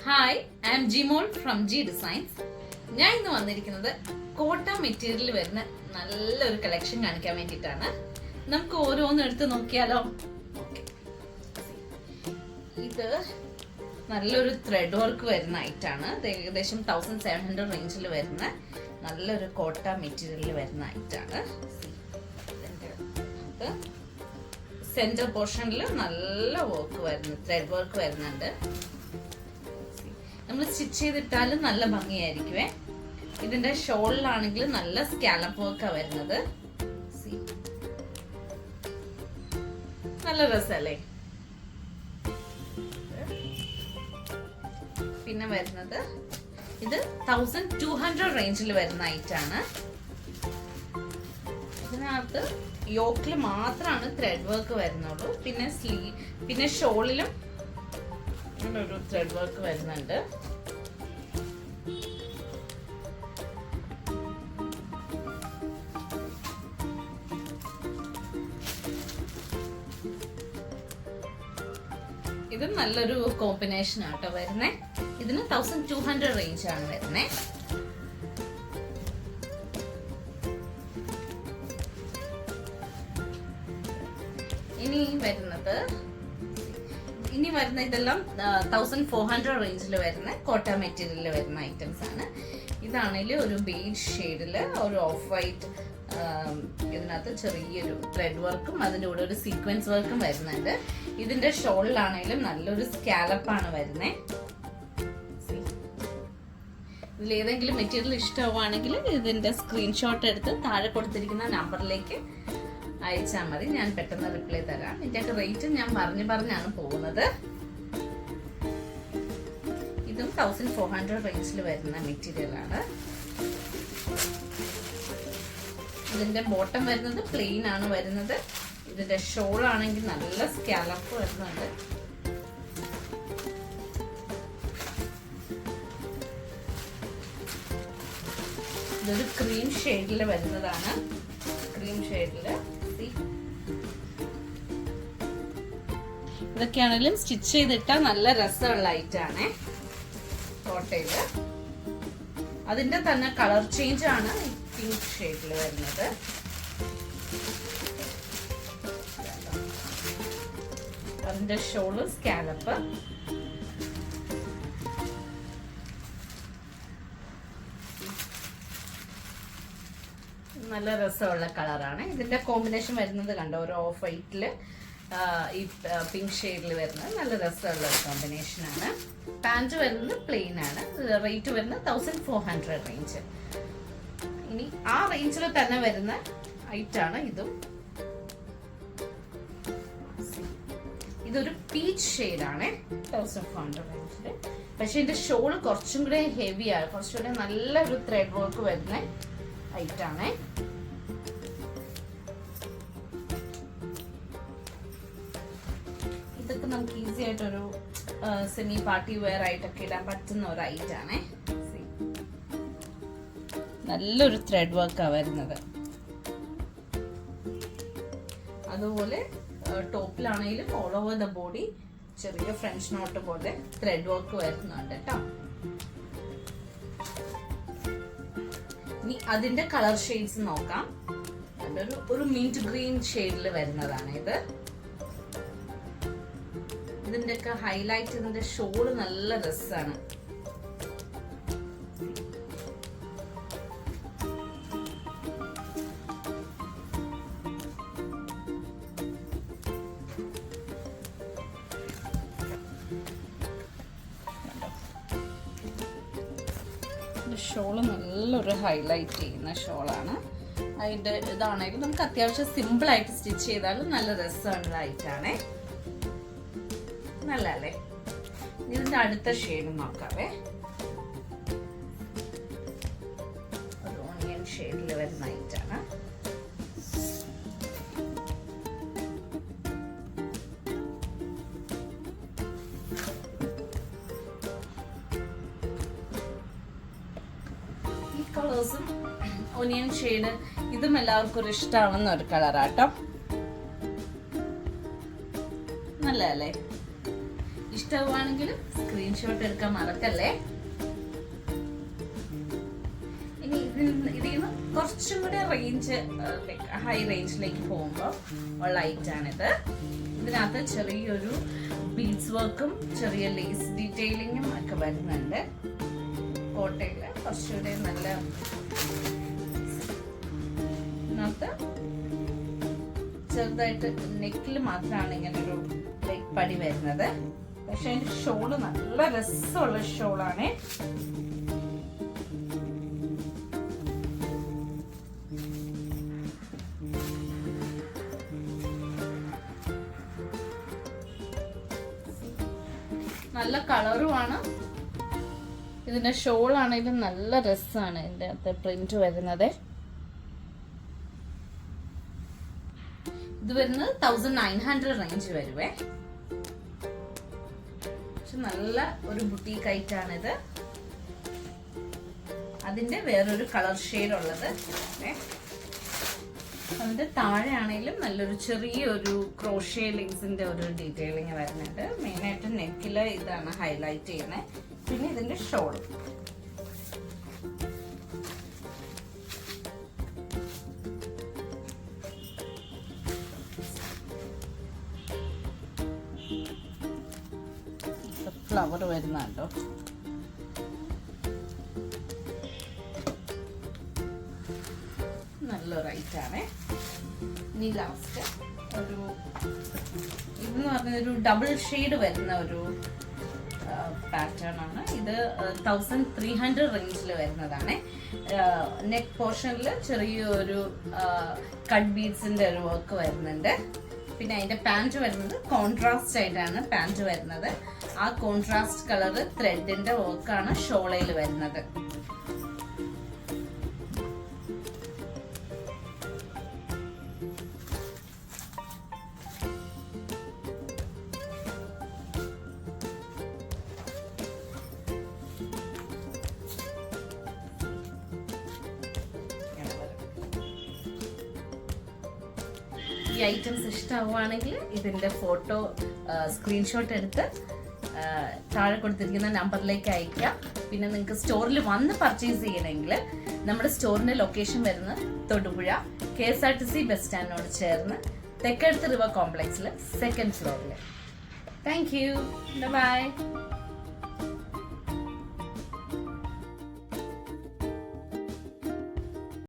Hi, I am Jimol from G designs. ഞാൻ ഇന്ന് വന്നിരിക്കുന്നത് കോട്ട മെറ്റീരിയൽ വരുന്ന നല്ലൊരു കളക്ഷൻ കാണിക്കാൻ വേണ്ടിയിട്ടാണ്. നമുക്ക് ഓരോന്നും എടുത്ത് നോക്കിയാലോ? ഓക്കെ, ഇത് നല്ലൊരു ത്രെഡ് വർക്ക് വരുന്ന ഐറ്റാണ്. ഏകദേശം 1700 റേഞ്ചിൽ വരുന്ന നല്ലൊരു കോട്ട മെറ്റീരിയൽ വരുന്ന ഐറ്റാണ്. സെന്റർ പോർഷനിൽ നല്ല വർക്ക് വരുന്നു, ത്രെഡ് വർക്ക് വരുന്നുണ്ട്. നമ്മൾ സ്റ്റിച്ച് ചെയ്തിട്ടാലും നല്ല ഭംഗിയായിരിക്കുവേ. ഇതിന്റെ ഷോളിലാണെങ്കിൽ നല്ല സ്കാലപ്പ് വർക്കാണ് വരുന്നത്. നല്ല രസമല്ലേ? പിന്നെ വരുന്നത് ഇത് 1200 റേഞ്ചിൽ വരുന്ന ഐറ്റാണ്. ഇതിനകത്ത് യോക്കിൽ മാത്രമാണ് ത്രെഡ് വർക്ക് വരുന്നുള്ളൂ. പിന്നെ ഷോളിലും ഒരു ത്രെഡ് വർക്ക് വരുന്നുണ്ട്. ഇത് നല്ലൊരു കോമ്പിനേഷൻ ആട്ടോ വരുന്നേ. ഇതിന് 1200 റേഞ്ച് ആണ് വരുന്നേ. ഇനി വരുന്ന ഇതെല്ലാം 1400 റേഞ്ചിൽ വരുന്ന കോട്ട മെറ്റീരിയലിൽ വരുന്ന ഐറ്റംസ് ആണ്. ഇതാണെങ്കിൽ ഒരു ബേജ് ഷെയ്ഡിൽ ഒരു ഓഫ് വൈറ്റ്, ഇതിനകത്ത് ചെറിയൊരു ത്രെഡ് വർക്കും അതിൻ്റെ കൂടെ ഒരു സീക്വൻസ് വർക്കും വരുന്നുണ്ട്. ഇതിന്റെ ഷോളിലാണെങ്കിലും നല്ലൊരു സ്കാലപ്പാണ് വരുന്നത്. ഇതിൽ ഏതെങ്കിലും മെറ്റീരിയൽ ഇഷ്ടമാണെങ്കിൽ ഇതിന്റെ സ്ക്രീൻഷോട്ട് എടുത്ത് താഴെ കൊടുത്തിരിക്കുന്ന നമ്പറിലേക്ക് അയച്ചാൽ മതി. ഞാൻ പെട്ടെന്ന് റിപ്ലൈ തരാം. ഇതിന്റെ റേറ്റ് ഞാൻ പറഞ്ഞാണ് പോകുന്നത്. ഇതും 1400 റേഞ്ചിൽ വരുന്ന മെറ്റീരിയൽ ആണ്. ഇതിന്റെ ബോട്ടം വരുന്നത് പ്ലെയിൻ ആണ് വരുന്നത്. ഇതിന്റെ ഷോൾ ആണെങ്കിൽ നല്ല സ്കാലപ്പ് വരുന്നുണ്ട്. ഇതൊരു ക്രീം ഷെയ്ഡിൽ വരുന്നതാണ്. ക്രീം ഷെയ്ഡില് ഇതൊക്കെയാണെങ്കിലും സ്റ്റിച്ച് ചെയ്തിട്ടാൽ നല്ല രസമുള്ള ഐറ്റാണ് കോട്ടയില്. അതിന്റെ തന്നെ കളർ ചേഞ്ച് ആണ് പിങ്ക് ഷെയ്ഡിൽ വരുന്നത്. അതിന്റെ ഷോള് സ്കാലപ്പ്. നല്ല രസമുള്ള കളറാണ്. ഇതിന്റെ കോമ്പിനേഷൻ വരുന്നത് കണ്ടോ, ഒരു ഓഫ് വൈറ്റില് ഈ പിങ്ക് ഷെയ്ഡിൽ വരുന്നത് നല്ല രസമുള്ള കോമ്പിനേഷൻ ആണ്. പാന്റ് വരുന്നത് പ്ലെയിൻ ആണ്. റേറ്റ് വരുന്നത് 1400 റേഞ്ച്. ഇനി ആ റേഞ്ചിൽ തന്നെ വരുന്ന ഐറ്റാണ് ഇതും. ഇതൊരു പീച്ച് ഷെയ്ഡാണ് 1400 റേഞ്ചില്. പക്ഷെ ഇതിന്റെ ഷോൾ കുറച്ചും കൂടെ ഹെവിയാണ്, കുറച്ചുകൂടെ നല്ലൊരു ത്രെഡ് വർക്ക് വരുന്ന ഐറ്റാണ്. ഇതൊക്കെ നമുക്ക് ഈസി ആയിട്ടൊരു സെമി പാർട്ടി വെയർ ആയിട്ടൊക്കെ ഇടാൻ പറ്റുന്ന ഒരു ഐറ്റാണ്. നല്ലൊരു ത്രെഡ് വർക്കാണ് വരുന്നത്. അതുപോലെ ടോപ്പിലാണെങ്കിലും ഓൾ ഓവർ ദ ബോഡി ചെറിയ ഫ്രഞ്ച് നോട്ട് പോലെ ത്രെഡ് വർക്ക് വരുന്നുണ്ട് കേട്ടോ. ഇനി അതിന്റെ കളർ ഷെയ്ഡ്സ് നോക്കാം. ഒരു മിന്റ് ഗ്രീൻ ഷെയ്ഡിൽ വരുന്നതാണ് ഇത്. ഇതിന്റെ ഒക്കെ ഹൈലൈറ്റ് ഇതിന്റെ ഷോള് നല്ല രസമാണ്. ഷോള് നല്ലൊരു ഹൈലൈറ്റ് ചെയ്യുന്ന ഷോളാണ്. അതിന്റെ ഇതാണെങ്കിൽ നമുക്ക് അത്യാവശ്യം സിമ്പിൾ ആയിട്ട് സ്റ്റിച്ച് ചെയ്താലും നല്ല രസമുള്ള ഐറ്റാണ്. നല്ല അല്ലേ? ഇതിന്റെ അടുത്ത ഷെയ്ഡ് നോക്കാവേ. ഒരു ഓണിയൻ ഷെയ്ഡിൽ വരുന്ന ഐറ്റാണ്. ഈ കളേഴ്സും ഓണിയൻ ഷെയ്ഡ് ഇതും എല്ലാവർക്കും ഒരു ഇഷ്ടമാണെന്ന ഒരു കളറാട്ടോ. നല്ല അല്ലേ? ഇഷ്ടമാണെങ്കിൽ സ്ക്രീൻഷോട്ട് എടുക്കാൻ മറക്കല്ലേ. ഇനി ഇതിൽ നിന്ന് കുറച്ചും കൂടി റേഞ്ച് ഹൈ റേഞ്ചിലേക്ക് പോകുമ്പോൾ ഉള്ള ഐറ്റാണിത്. ഇതിനകത്ത് ചെറിയൊരു ബീഡ്സ് വർക്കും ചെറിയ ലേസ് ഡീറ്റെയിലിങ്ങും ഒക്കെ വരുന്നുണ്ട്. കോട്ടയില് കുറച്ചുകൂടെ നല്ല ഇതിനകത്ത് ചെറുതായിട്ട് നെക്കിൽ മാത്രമാണ് ഇങ്ങനെ ഒരു ലൈക്ക് പടി വരുന്നത്. പക്ഷെ അതിന്റെ ഷോള് നല്ല രസമുള്ള ഷോളാണ്. നല്ല കളറുമാണ്. ഇതിന്റെ ഷോൾ ആണെങ്കിലും നല്ല രസമാണ് ഇതിന്റെ അകത്ത് പ്രിന്റ് വരുന്നത്. ഇത് വരുന്നത് 1900 റേഞ്ച് വരുവേ. പക്ഷെ നല്ല ഒരു ബുട്ടീക്ക് ഐറ്റാണിത്. അതിന്റെ വേറൊരു കളർ ഷെയ്ഡ് ഉള്ളത്. അതിന്റെ താഴെ ആണെങ്കിലും നല്ലൊരു ചെറിയൊരു ക്രോഷ്യ ലിങ്സിന്റെ ഒരു ഡീറ്റെയിലിംഗ് വരുന്നുണ്ട്. മെയിനായിട്ട് നെക്കില് ഇതാണ് ഹൈലൈറ്റ് ചെയ്യുന്നത്. പിന്നെ ഇതിന്റെ ഷോൾ ഫ്ലവർ വരുന്നുണ്ടോ. നല്ലൊരു ഐറ്റാണ്. ഇനി ലാസ്റ്റ് ഒരു ഇതെന്ന് പറഞ്ഞൊരു ഡബിൾ ഷെയ്ഡ് വരുന്ന ഒരു പാറ്റേൺ ആണ്. ഇത് 1300 റേഞ്ചിൽ വരുന്നതാണ്. നെക്ക് പോർഷനിൽ ചെറിയൊരു കട്ട് ബീഡ്സിന്റെ ഒരു വർക്ക് വരുന്നുണ്ട്. പിന്നെ അതിന്റെ പാന്റ് വരുന്നത് കോൺട്രാസ്റ്റ് ആയിട്ടാണ് പാന്റ് വരുന്നത്. ആ കോൺട്രാസ്റ്റ് കളർ ത്രെഡിന്റെ വർക്കാണ് ഷോളയിൽ വരുന്നത്. ഈ ഐറ്റംസ് ഇഷ്ടമാവുകയാണെങ്കിൽ ഇതിന്റെ ഫോട്ടോ സ്ക്രീൻഷോട്ട് എടുത്ത് താഴെ കൊടുത്തിരിക്കുന്ന നമ്പറിലേക്ക് അയക്കാം. പിന്നെ നിങ്ങൾക്ക് സ്റ്റോറിൽ വന്ന് പർച്ചേസ് ചെയ്യണമെങ്കിൽ നമ്മുടെ സ്റ്റോറിന്റെ ലൊക്കേഷൻ വരുന്നത് തൊടുപുഴ KSRTC ബസ് സ്റ്റാൻഡിനോട് ചേർന്ന് തെക്കടുത്ത് റിവർ കോംപ്ലക്സിൽ 2nd ഫ്ലോറിൽ. Thank you. ബൈ.